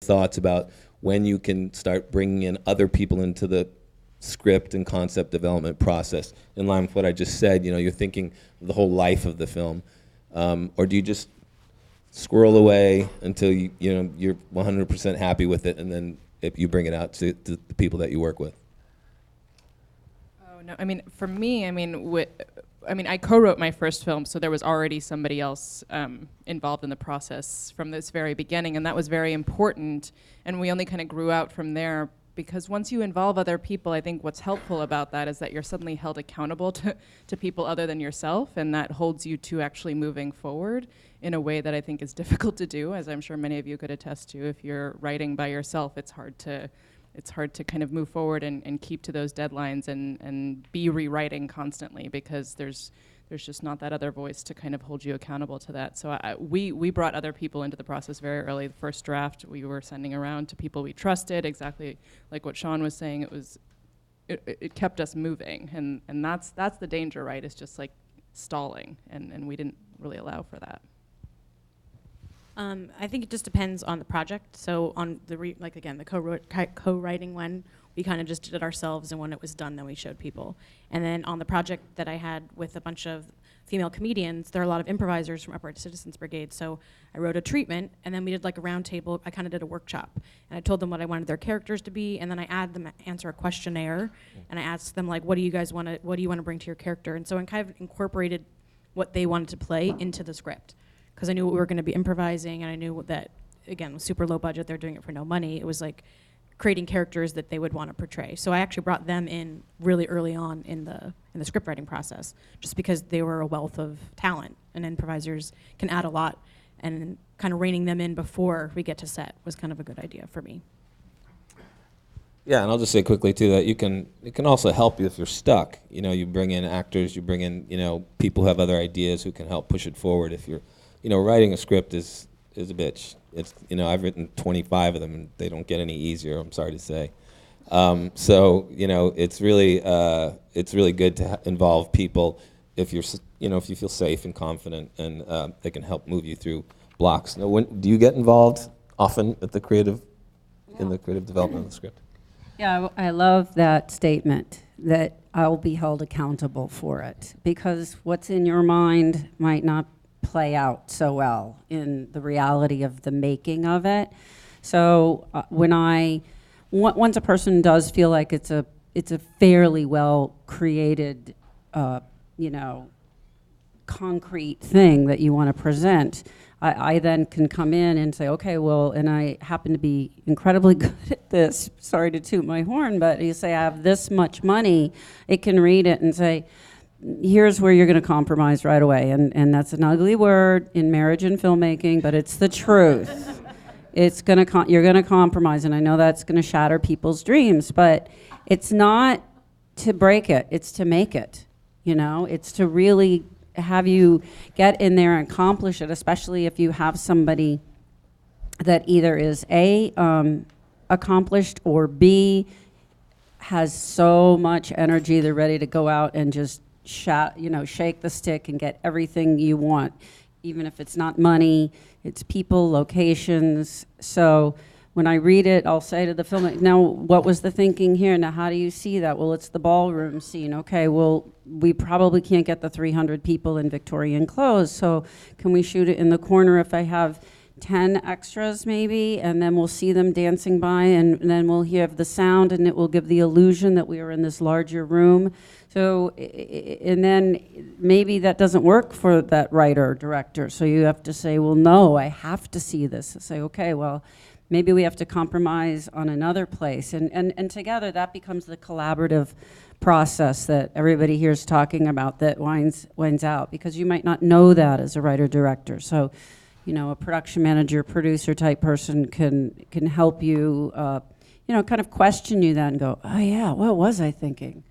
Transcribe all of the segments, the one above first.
thoughts about when you can start bringing in other people into the script and concept development process, in line with what I just said? You're thinking the whole life of the film, or do you just squirrel away until you're 100% happy with it, and then if you bring it out to the people that you work with? Oh no, for me, I co-wrote my first film, so there was already somebody else involved in the process from this very beginning, and that was very important. And we only kind of grew out from there, because once you involve other people, I think what's helpful about that is that you're suddenly held accountable to people other than yourself, and that holds you to actually moving forward in a way that I think is difficult to do, as I'm sure many of you could attest to. If you're writing by yourself, it's hard to kind of move forward and keep to those deadlines and be rewriting constantly, because there's just not that other voice to kind of hold you accountable to that. So we brought other people into the process very early. The first draft we were sending around to people we trusted, exactly like what Sean was saying. It kept us moving, and that's the danger, right? It's just like stalling, and we didn't really allow for that. I think it just depends on the project. So on the co-writing one, we kind of just did it ourselves, and when it was done, then we showed people. And then on the project that I had with a bunch of female comedians, there are a lot of improvisers from Upright Citizens Brigade. So I wrote a treatment, and then we did like a round table. I kind of did a workshop, and I told them what I wanted their characters to be, and then I had them answer a questionnaire, and I asked them like, what do you want to bring to your character? And so I kind of incorporated what they wanted to play into the script, because I knew we were going to be improvising, and I knew that, again, with super low budget, they're doing it for no money. It was like creating characters that they would want to portray. So I actually brought them in really early on in the script writing process, just because they were a wealth of talent, and improvisers can add a lot, and kind of reining them in before we get to set was kind of a good idea for me. Yeah, and I'll just say quickly too that it can also help you if you're stuck. You bring in actors, you bring in people who have other ideas who can help push it forward. If you're writing a script is a bitch. It's I've written 25 of them, and they don't get any easier, I'm sorry to say. So it's really good to involve people if you feel safe and confident, and they can help move you through blocks. Now, do you get involved often at the in the creative development of the script? Yeah, I love that statement, that I'll be held accountable for it, because what's in your mind might not play out so well in the reality of the making of it. So once a person does feel like it's a fairly well created, concrete thing that you want to present, I then can come in and say, okay, well, and I happen to be incredibly good at this. Sorry to toot my horn, but you say I have this much money, it can read it and say, here's where you're going to compromise right away. And that's an ugly word in marriage and filmmaking, but it's the truth. You're going to compromise, and I know that's going to shatter people's dreams, but it's not to break it, it's to make it. It's to really have you get in there and accomplish it, especially if you have somebody that either is A, accomplished, or B, has so much energy they're ready to go out and just shake the stick and get everything you want, even if it's not money, it's people, locations. So when I read it, I'll say to the filmmaker, now what was the thinking here? Now how do you see that? Well, it's the ballroom scene. Okay, well, we probably can't get the 300 people in Victorian clothes, so can we shoot it in the corner if I have 10 extras maybe, and then we'll see them dancing by, and then we'll hear the sound, and it will give the illusion that we are in this larger room. So, and then maybe that doesn't work for that writer or director, so you have to say, well, no, I have to see this. I say, okay, well, maybe we have to compromise on another place, and together that becomes the collaborative process that everybody here is talking about that winds out, because you might not know that as a writer-director. So, a production manager, producer type person can help you, kind of question you then and go, oh yeah, what was I thinking?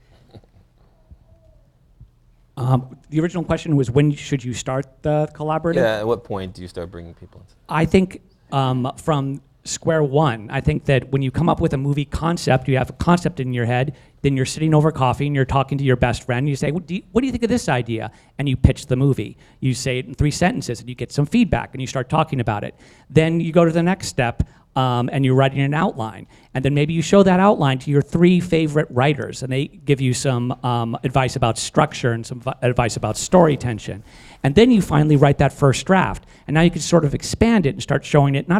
The original question was, when should you start the collaborative? Yeah, at what point do you start bringing people in? I think from square one. I think that when you come up with a movie concept, you have a concept in your head, then you're sitting over coffee and you're talking to your best friend, and you say, what do you think of this idea? And you pitch the movie. You say it in 3 sentences and you get some feedback and you start talking about it. Then you go to the next step. and you're writing an outline. And then maybe you show that outline to your 3 favorite writers, and they give you some advice about structure and some advice about story tension. And then you finally write that first draft. And now you can sort of expand it and start showing it not